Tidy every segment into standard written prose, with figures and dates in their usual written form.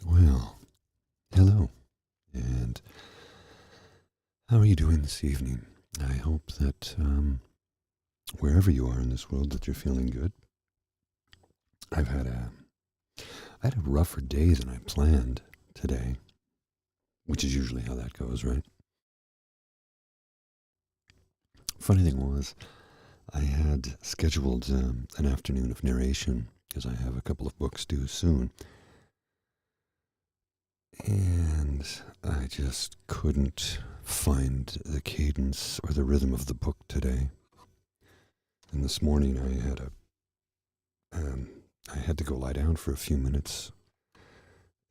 Well, hello, and how are you doing this evening? I hope that wherever you are in this world, that you're feeling good. I've had a I had a rougher day than I planned today, which is usually how that goes, right? Funny thing was, I had scheduled an afternoon of narration because I have a couple of books due soon, and I just couldn't find the cadence or the rhythm of the book today. And this morning um, I had to go lie down for a few minutes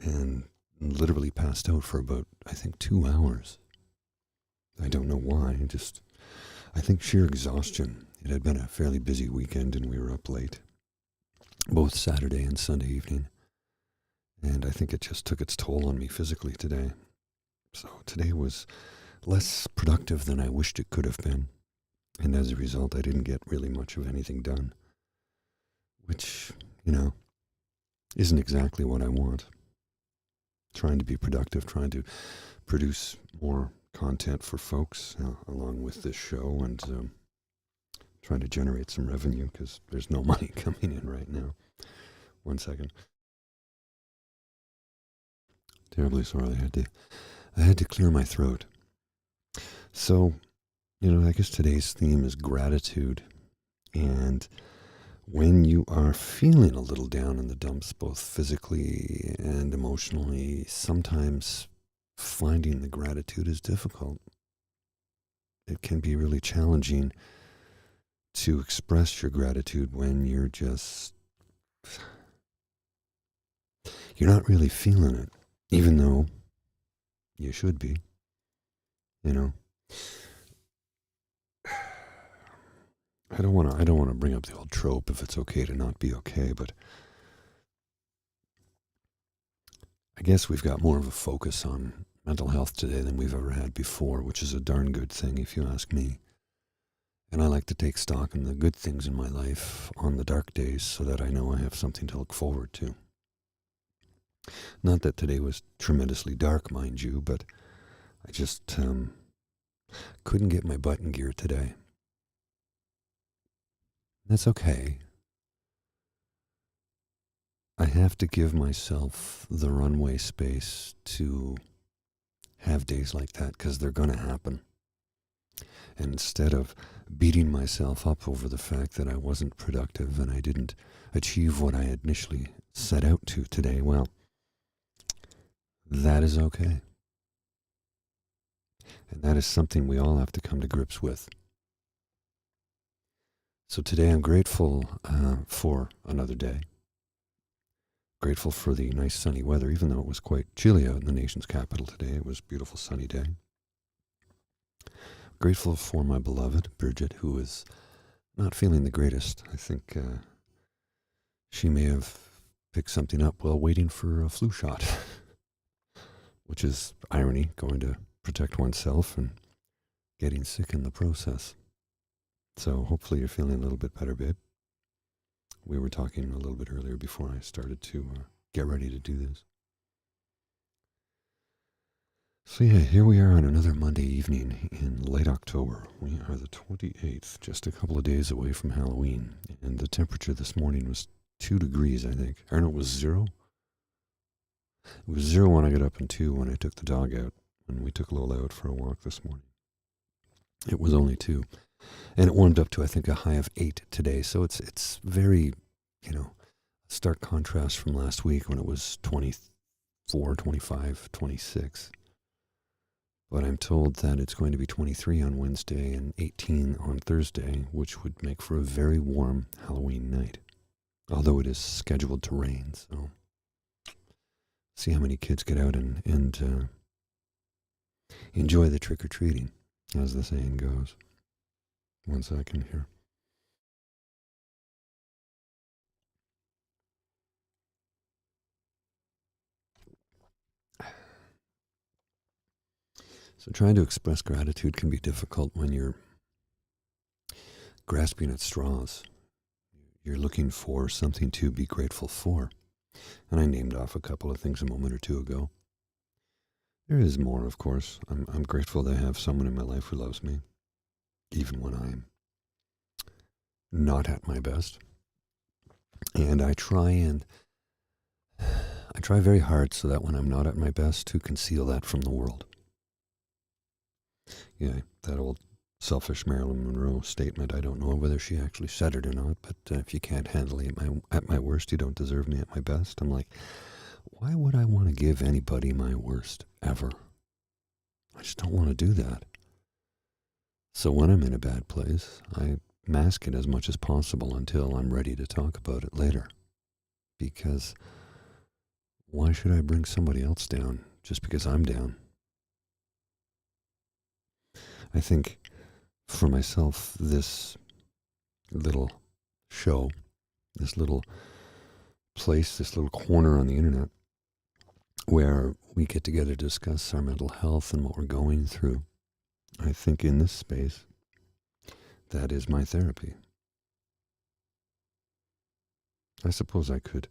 and literally passed out for about, I think, 2 hours. I don't know why. I think sheer exhaustion. It had been a fairly busy weekend and we were up late, both Saturday and Sunday evening. And I think it just took its toll on me physically today. So today was less productive than I wished it could have been. And as a result, I didn't get really much of anything done, which, isn't exactly what I want. Trying to be productive, trying to produce more content for folks along with this show and trying to generate some revenue because there's no money coming in right now. 1 second. Terribly sorry. I had to clear my throat. So, I guess today's theme is gratitude. And when you are feeling a little down in the dumps, both physically and emotionally, sometimes finding the gratitude is difficult. It can be really challenging to express your gratitude when you're not really feeling it, even though you should be, I don't want to bring up the old trope if it's okay to not be okay, but I guess we've got more of a focus on mental health today than we've ever had before, which is a darn good thing if you ask me. And I like to take stock in the good things in my life on the dark days so that I know I have something to look forward to. Not that today was tremendously dark, mind you, but I just couldn't get my butt in gear today. That's okay. I have to give myself the runway space to have days like that because they're going to happen. And instead of beating myself up over the fact that I wasn't productive and I didn't achieve what I had initially set out to today, well, that is okay. And that is something we all have to come to grips with. So today I'm grateful for another day. Grateful for the nice sunny weather, even though it was quite chilly out in the nation's capital today. It was a beautiful sunny day. Grateful for my beloved, Bridget, who is not feeling the greatest. I think she may have picked something up while waiting for a flu shot, which is irony, going to protect oneself and getting sick in the process. So hopefully you're feeling a little bit better, babe. We were talking a little bit earlier before I started to get ready to do this. So yeah, here we are on another Monday evening in late October. We are the 28th, just a couple of days away from Halloween. And the temperature this morning was 2 degrees, I think. Or no, it was 0. It was 0 when I got up and 2 when I took the dog out, when we took Lola out for a walk this morning. It was only 2. And it warmed up to, I think, a high of 8 today. So it's very, stark contrast from last week when it was 24, 25, 26. But I'm told that it's going to be 23 on Wednesday and 18 on Thursday, which would make for a very warm Halloween night. Although it is scheduled to rain, so see how many kids get out and enjoy the trick-or-treating, as the saying goes. One second here. So trying to express gratitude can be difficult when you're grasping at straws. You're looking for something to be grateful for. And I named off a couple of things a moment or two ago. There is more, of course. I'm grateful to have someone in my life who loves me, even when I'm not at my best. And I try very hard so that when I'm not at my best to conceal that from the world. Yeah, that old selfish Marilyn Monroe statement. I don't know whether she actually said it or not, but if you can't handle me at my worst, you don't deserve me at my best. I'm like, why would I want to give anybody my worst ever? I just don't want to do that. So when I'm in a bad place, I mask it as much as possible until I'm ready to talk about it later. Because why should I bring somebody else down just because I'm down? I think for myself, this little show, this little place, this little corner on the internet where we get together to discuss our mental health and what we're going through, I think in this space, that is my therapy. I suppose I could,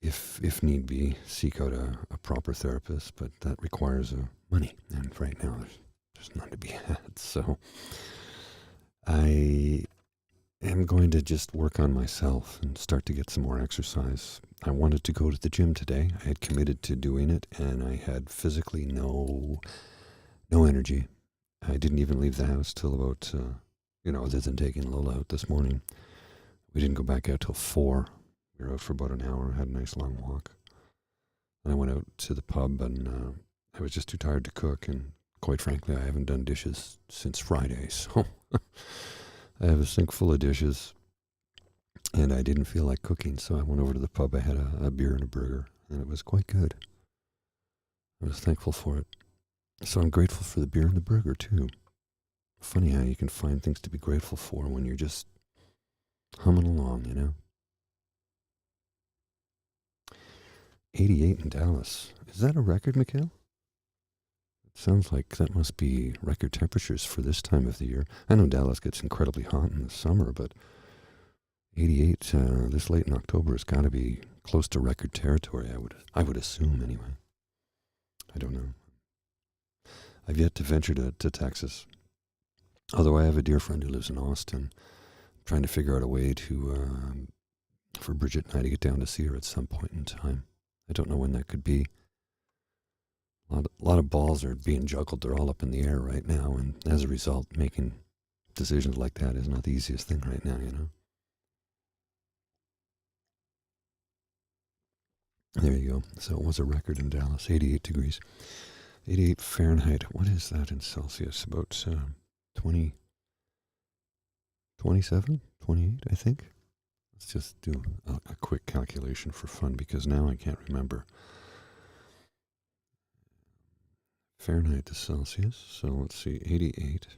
if need be, seek out a proper therapist, but that requires money, and right now there's none to be had. So I am going to just work on myself and start to get some more exercise. I wanted to go to the gym today. I had committed to doing it, and I had physically no energy. I didn't even leave the house till about, other than taking Lola out this morning. We didn't go back out till 4. We were out for about an hour, had a nice long walk. And I went out to the pub, and I was just too tired to cook, and quite frankly, I haven't done dishes since Friday, so I have a sink full of dishes, and I didn't feel like cooking, so I went over to the pub. I had a beer and a burger, and it was quite good. I was thankful for it. So I'm grateful for the beer and the burger, too. Funny how you can find things to be grateful for when you're just humming along, 88 in Dallas. Is that a record, Mikhail? It sounds like that must be record temperatures for this time of the year. I know Dallas gets incredibly hot in the summer, but 88 this late in October has got to be close to record territory, I would assume, anyway. I don't know. I've yet to venture to Texas, although I have a dear friend who lives in Austin. I'm trying to figure out a way for Bridget and I to get down to see her at some point in time. I don't know when that could be. A lot of balls are being juggled. They're all up in the air right now, and as a result, making decisions like that is not the easiest thing right now, There you go. So it was a record in Dallas, 88 degrees. 88 Fahrenheit. What is that in Celsius? About 20, 27, 28, I think. Let's just do a quick calculation for fun, because now I can't remember. Fahrenheit to Celsius. So let's see, 88.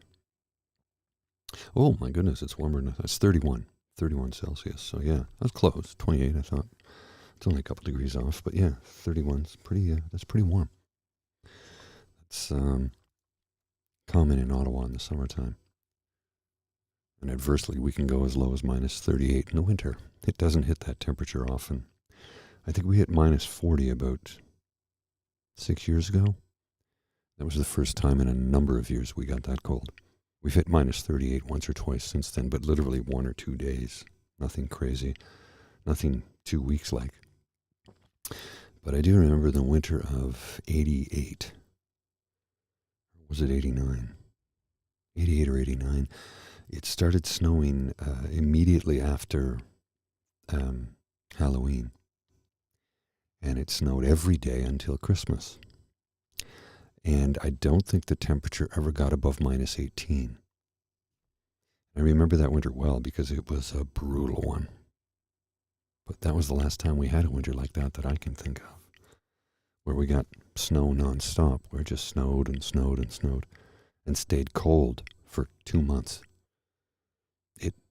Oh my goodness, it's warmer than that's 31 Celsius. So yeah, that's close. 28, I thought. It's only a couple degrees off, but yeah, 31's pretty. That's pretty warm. That's common in Ottawa in the summertime. And adversely, we can go as low as minus 38 in the winter. It doesn't hit that temperature often. I think we hit minus 40 about 6 years ago. That was the first time in a number of years we got that cold. We've hit minus 38 once or twice since then, but literally 1 or 2 days. Nothing crazy. Nothing 2 weeks like. But I do remember the winter of 88. Was it 89? 88 or 89. It started snowing immediately after Halloween. And it snowed every day until Christmas. And I don't think the temperature ever got above minus 18. I remember that winter well because it was a brutal one. But that was the last time we had a winter like that I can think of, where we got snow nonstop, where it just snowed and snowed and snowed and stayed cold for 2 months.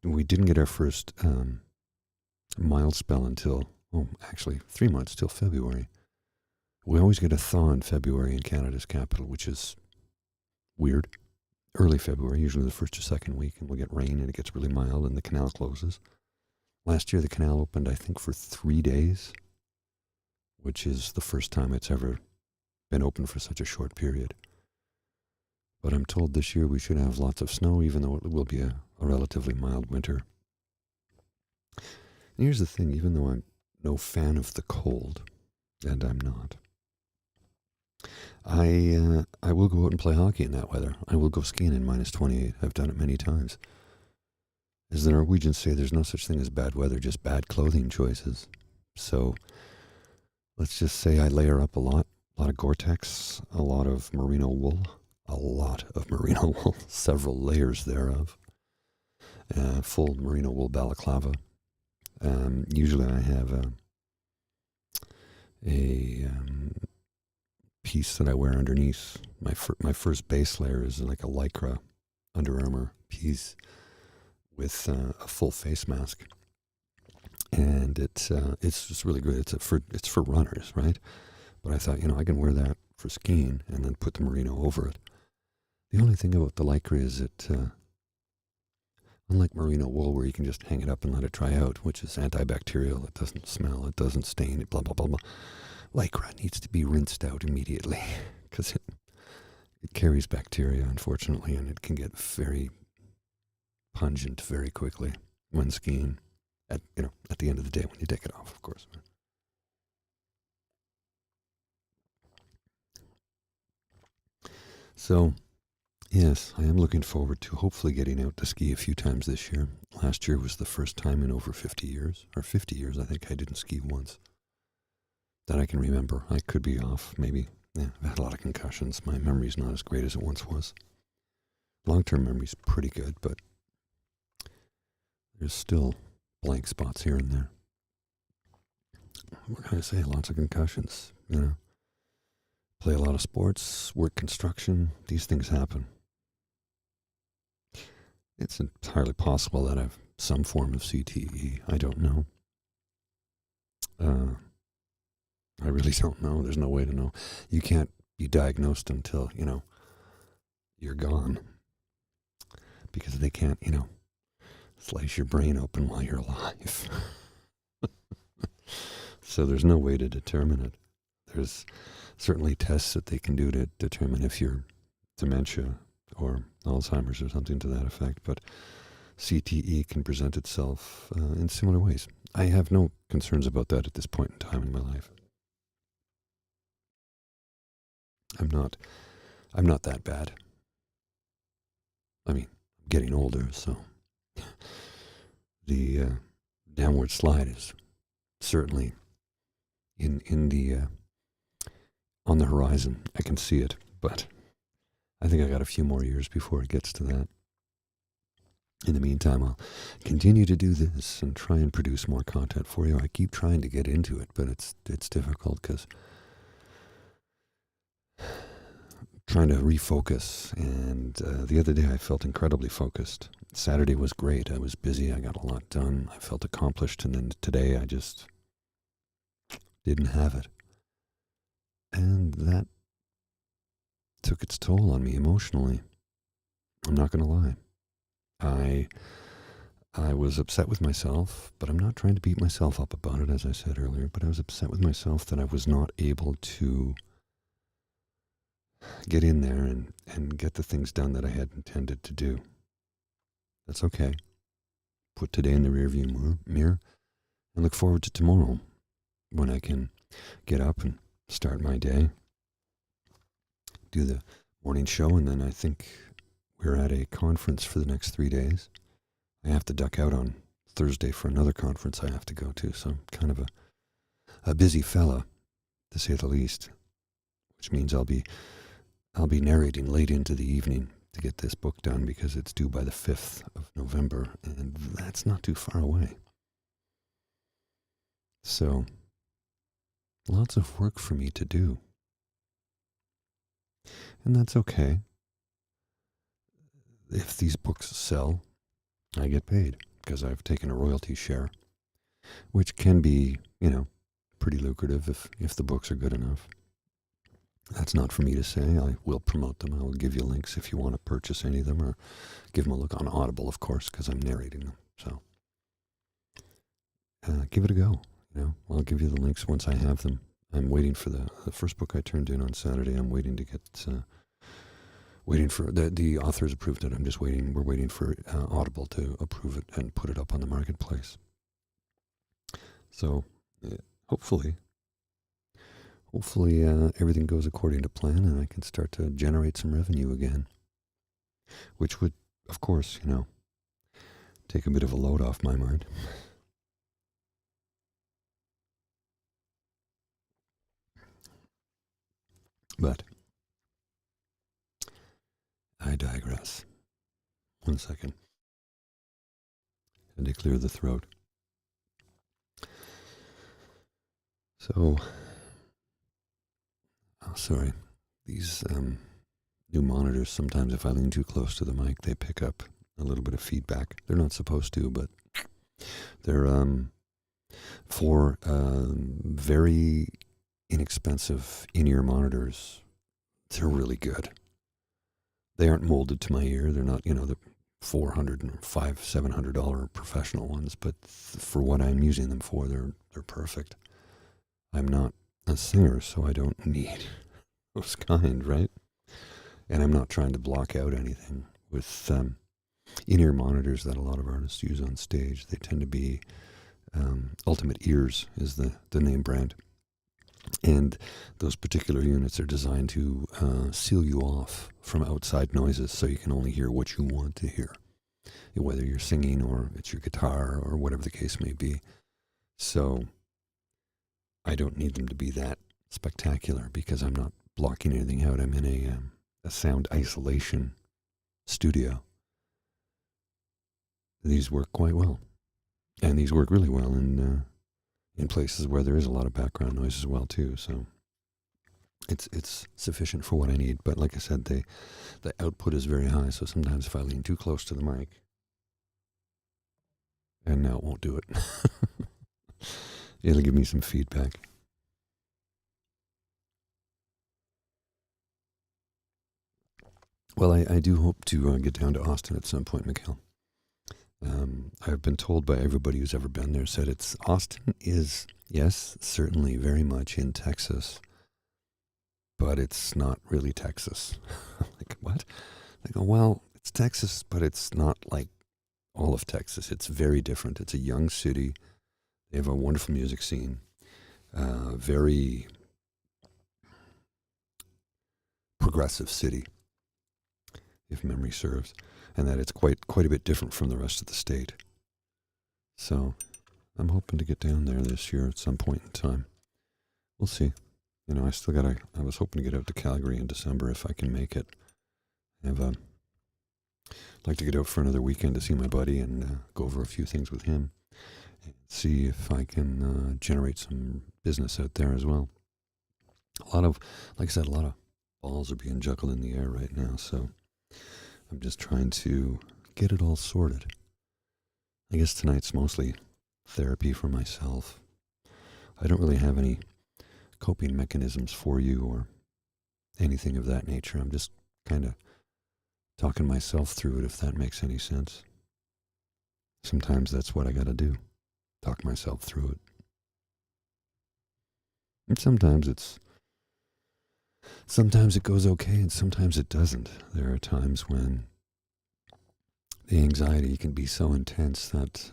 We didn't get our first mild spell until, actually 3 months, till February. We always get a thaw in February in Canada's capital, which is weird. Early February, usually the first or second week, and we'll get rain and it gets really mild and the canal closes. Last year the canal opened, I think, for 3 days, which is the first time it's ever been open for such a short period. But I'm told this year we should have lots of snow, even though it will be a relatively mild winter. And here's the thing, even though I'm no fan of the cold, and I'm not, I will go out and play hockey in that weather. I will go skiing in minus 28. I've done it many times. As the Norwegians say, there's no such thing as bad weather, just bad clothing choices. So let's just say I layer up a lot of Gore-Tex, a lot of merino wool, several layers thereof, full merino wool balaclava. Usually I have a piece that I wear underneath. My first base layer is like a Lycra Under Armour piece with a full face mask, and it's just really good. It's for runners, right? But I thought, I can wear that for skiing and then put the merino over it. The only thing about the Lycra is that, unlike merino wool where you can just hang it up and let it dry out, which is antibacterial, it doesn't smell, it doesn't stain, blah, blah, blah, blah. Lycra needs to be rinsed out immediately because it carries bacteria, unfortunately, and it can get very pungent very quickly when skiing at the end of the day when you take it off, of course. So, yes, I am looking forward to hopefully getting out to ski a few times this year. Last year was the first time in over 50 years, or 50 years, I think I didn't ski once that I can remember. I could be off, maybe. Yeah, I've had a lot of concussions. My memory's not as great as it once was. Long-term memory's pretty good, but there's still blank spots here and there. What can I say? Lots of concussions, Play a lot of sports, work construction. These things happen. It's entirely possible that I have some form of CTE. I don't know. I really don't know. There's no way to know. You can't be diagnosed until, you're gone. Because they can't, slice your brain open while you're alive. So there's no way to determine it. There's certainly tests that they can do to determine if you're dementia or Alzheimer's or something to that effect, but CTE can present itself in similar ways. I have no concerns about that at this point in time in my life. I'm not that bad. I mean, I'm getting older, so the downward slide is certainly in the on the horizon. I can see it, but I think I got a few more years before it gets to that. In the meantime, I'll continue to do this and try and produce more content for you. I keep trying to get into it, but it's difficult because trying to refocus. And the other day I felt incredibly focused. Saturday was great. I was busy. I got a lot done. I felt accomplished. And then today I just didn't have it. And that took its toll on me emotionally. I'm not going to lie. I was upset with myself, but I'm not trying to beat myself up about it, as I said earlier, but I was upset with myself that I was not able to get in there and get the things done that I had intended to do. That's okay. Put today in the rearview mirror and look forward to tomorrow when I can get up and start my day, do the morning show, and then I think we're at a conference for the next 3 days. I have to duck out on Thursday for another conference I have to go to, so I'm kind of a busy fella, to say the least, which means I'll be I'll be narrating late into the evening to get this book done because it's due by the 5th of November, and that's not too far away. So, lots of work for me to do. And that's okay. If these books sell, I get paid because I've taken a royalty share, which can be, pretty lucrative if the books are good enough. That's not for me to say. I will promote them. I will give you links if you want to purchase any of them or give them a look on Audible, of course, because I'm narrating them. So give it a go. I'll give you the links once I have them. I'm waiting for the first book I turned in on Saturday. I'm waiting to get, waiting for, the authors approved it. I'm just waiting. We're waiting for Audible to approve it and put it up on the marketplace. So hopefully everything goes according to plan and I can start to generate some revenue again, which would, of course, take a bit of a load off my mind. But I digress. 1 second. And to clear the throat. So, sorry. These new monitors, sometimes if I lean too close to the mic, they pick up a little bit of feedback. They're not supposed to, but they're for very inexpensive in-ear monitors. They're really good. They aren't molded to my ear. They're not, the $400 and $700 professional ones, but for what I'm using them for, they're perfect. I'm not a singer, so I don't need those kind, right? And I'm not trying to block out anything with in-ear monitors that a lot of artists use on stage. They tend to be Ultimate Ears is the name brand. And those particular units are designed to seal you off from outside noises so you can only hear what you want to hear, whether you're singing or it's your guitar or whatever the case may be. So I don't need them to be that spectacular because I'm not blocking anything out. I'm in a sound isolation studio. These work quite well. And these work really well in places where there is a lot of background noise as well too. So it's sufficient for what I need. But like I said, the output is very high. So sometimes if I lean too close to the mic, and now it won't do it. It'll give me some feedback. Well, I do hope to get down to Austin at some point, Mikhail. I've been told by everybody who's ever been there, said Austin is, yes, certainly very much in Texas, but it's not really Texas. Like, what? I go, well, it's Texas, but it's not like all of Texas. It's very different. It's a young city. They have a wonderful music scene, very progressive city, if memory serves, and that it's quite a bit different from the rest of the state. So I'm hoping to get down there this year at some point in time. We'll see. I was hoping to get out to Calgary in December if I can make it. I'd like to get out for another weekend to see my buddy and go over a few things with him and see if I can generate some business out there as well. Like I said, a lot of balls are being juggled in the air right now, so I'm just trying to get it all sorted. I guess tonight's mostly therapy for myself. I don't really have any coping mechanisms for you or anything of that nature. I'm just kind of talking myself through it, if that makes any sense. Sometimes that's what I got to do, talk myself through it. And sometimes it goes okay and sometimes it doesn't. There are times when the anxiety can be so intense that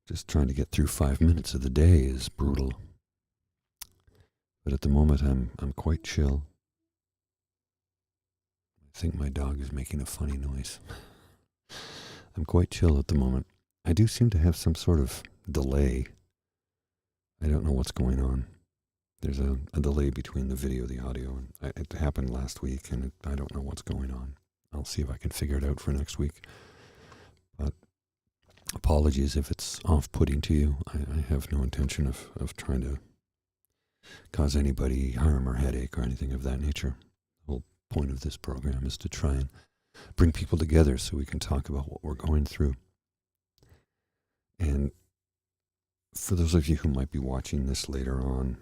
just trying to get through 5 minutes of the day is brutal. But at the moment, I'm quite chill. I think my dog is making a funny noise. I'm quite chill at the moment. I do seem to have some sort of delay. I don't know what's going on. There's a delay between the video and the audio. And it happened last week, and I don't know what's going on. I'll see if I can figure it out for next week. But apologies if it's off-putting to you. I have no intention of trying to cause anybody harm or headache or anything of that nature. The whole point of this program is to try and bring people together so we can talk about what we're going through. And for those of you who might be watching this later on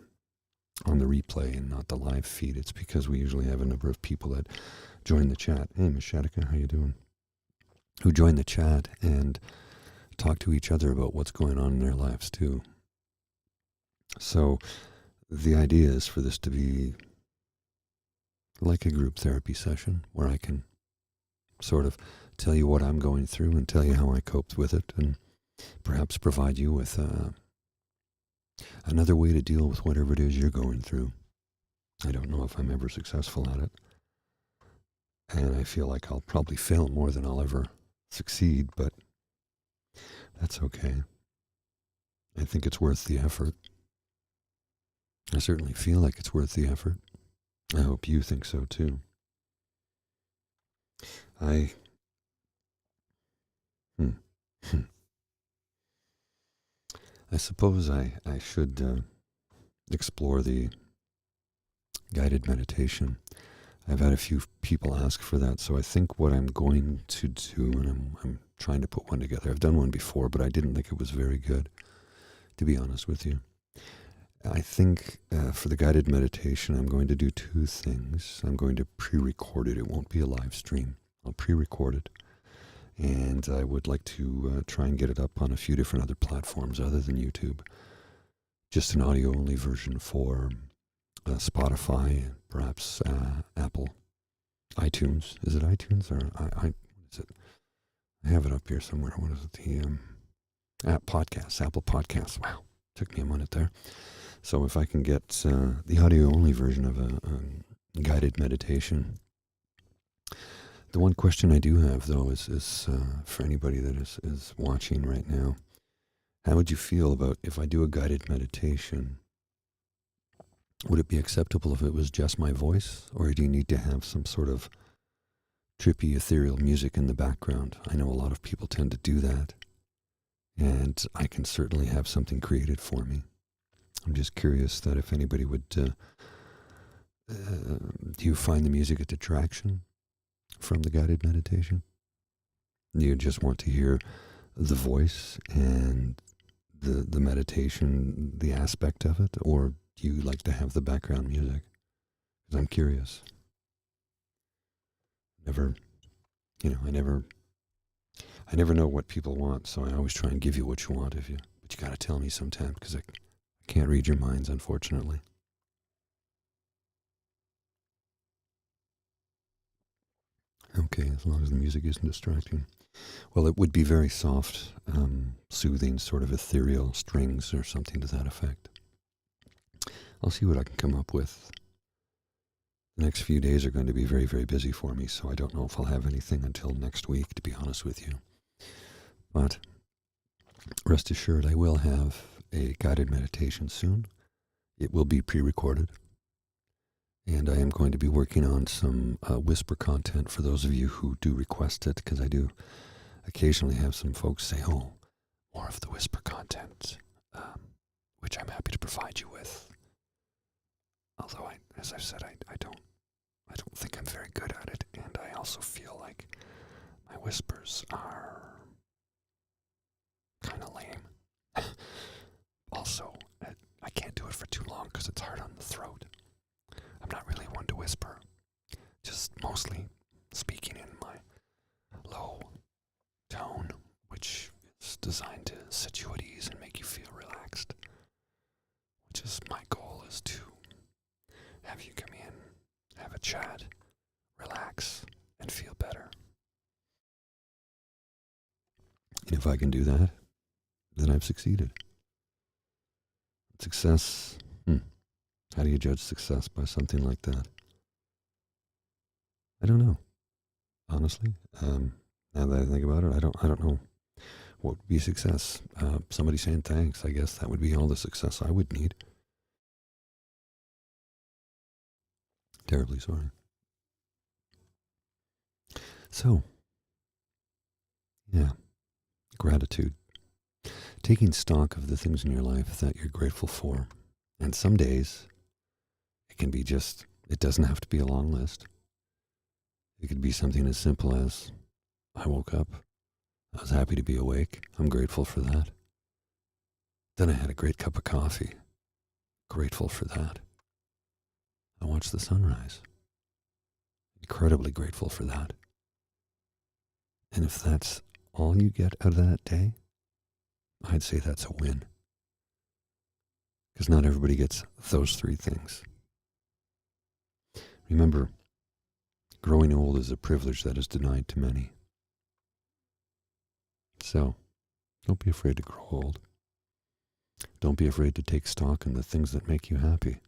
the replay and not the live feed, it's because we usually have a number of people that join the chat. Hey, Miss Shadika, how you doing? Who join the chat and talk to each other about what's going on in their lives too. So the idea is for this to be like a group therapy session where I can sort of tell you what I'm going through and tell you how I coped with it, and perhaps provide you with another way to deal with whatever it is you're going through. I don't know if I'm ever successful at it, and I feel like I'll probably fail more than I'll ever succeed, but that's okay. I think it's worth the effort. I certainly feel like it's worth the effort. I hope you think so too. I suppose I should explore the guided meditation. I've had a few people ask for that, so I think what I'm going to do, and I'm trying to put one together. I've done one before, but I didn't think it was very good, to be honest with you. I think for the guided meditation, I'm going to do two things. I'm going to pre-record it. It won't be a live stream. I'll pre-record it. And I would like to try and get it up on a few different other platforms other than YouTube. Just an audio-only version for Spotify, perhaps Apple, iTunes. Is it iTunes or what is it? I have it up here somewhere. What is it? The podcasts, Apple Podcasts. Wow, took me a minute there. So if I can get the audio-only version of a guided meditation. The one question I do have, though, is for anybody that is watching right now, how would you feel about if I do a guided meditation? Would it be acceptable if it was just my voice, or do you need to have some sort of trippy, ethereal music in the background? I know a lot of people tend to do that, and I can certainly have something created for me. I'm just curious that if anybody would, do you find the music a distraction from the guided meditation? Do you just want to hear the voice and the meditation, the aspect of it, or do you like to have the background music? Because I'm curious. I never know what people want, so I always try and give you what you want but you got to tell me sometime, because I can't read your minds, unfortunately. Okay, as long as the music isn't distracting. Well, it would be very soft, soothing, sort of ethereal strings or something to that effect. I'll see what I can come up with. The next few days are going to be very, very busy for me, so I don't know if I'll have anything until next week, to be honest with you. But rest assured, I will have a guided meditation soon. It will be pre-recorded. And I am going to be working on some whisper content for those of you who do request it, because I do occasionally have some folks say, oh, more of the whisper content, which I'm happy to provide you with. Although, as I've said, I don't think I'm very good at it, and I also feel like my whispers are kind of lame. Also, I can't do it for too long because it's hard on the throat. I'm not really one to whisper, just mostly speaking in my low tone, which is designed to set you at ease and make you feel relaxed, which is my goal, is to have you come in, have a chat, relax, and feel better. And if I can do that, then I've succeeded. Success, how do you judge success by something like that? I don't know. Honestly, now that I think about it, I don't know what would be success. Somebody saying thanks, I guess that would be all the success I would need. Terribly sorry. So, yeah, gratitude. Taking stock of the things in your life that you're grateful for. And some days, it can be just, it doesn't have to be a long list. It could be something as simple as, I woke up, I was happy to be awake, I'm grateful for that. Then I had a great cup of coffee, grateful for that. I watched the sunrise, incredibly grateful for that. And if that's all you get out of that day, I'd say that's a win. Because not everybody gets those three things. Remember, growing old is a privilege that is denied to many. So, don't be afraid to grow old. Don't be afraid to take stock in the things that make you happy.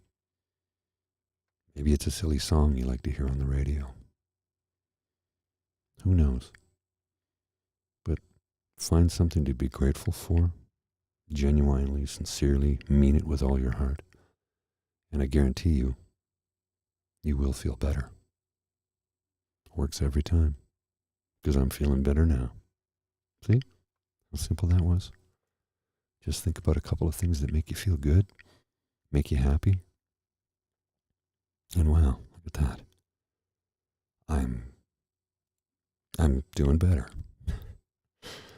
Maybe it's a silly song you like to hear on the radio. Who knows? But find something to be grateful for, genuinely, sincerely, mean it with all your heart, and I guarantee you, you will feel better. Works every time, because I'm feeling better now. See how simple that was? Just think about a couple of things that make you feel good, make you happy, and wow, look at that. I'm doing better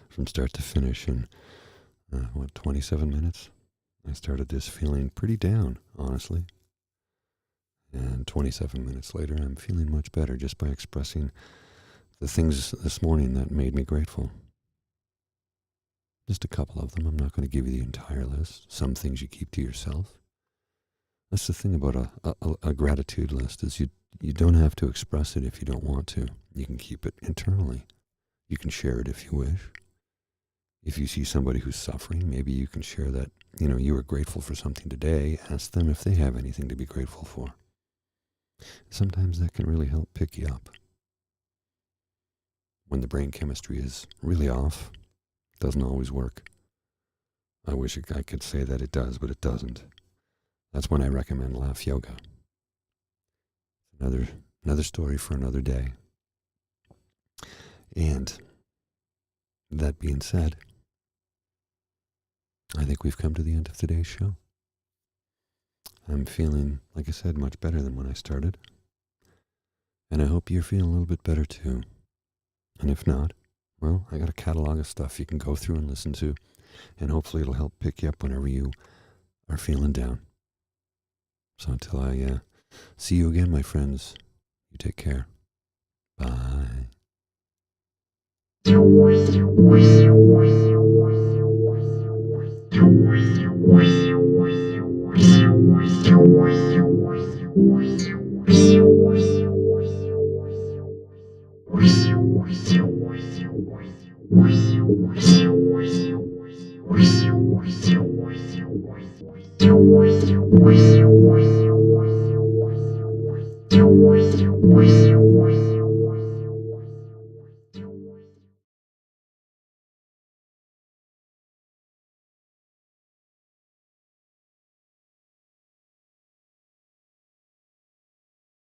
from start to finish in 27 minutes. I started this feeling pretty down, honestly. And 27 minutes later, I'm feeling much better just by expressing the things this morning that made me grateful. Just a couple of them. I'm not going to give you the entire list. Some things you keep to yourself. That's the thing about a gratitude list is you don't have to express it if you don't want to. You can keep it internally. You can share it if you wish. If you see somebody who's suffering, maybe you can share that, you were grateful for something today. Ask them if they have anything to be grateful for. Sometimes that can really help pick you up. When the brain chemistry is really off, it doesn't always work. I wish I could say that it does, but it doesn't. That's when I recommend laugh yoga. Another story for another day. And that being said, I think we've come to the end of today's show. I'm feeling, like I said, much better than when I started. And I hope you're feeling a little bit better too. And if not, well, I got a catalog of stuff you can go through and listen to. And hopefully it'll help pick you up whenever you are feeling down. So until I see you again, my friends, you take care. Bye.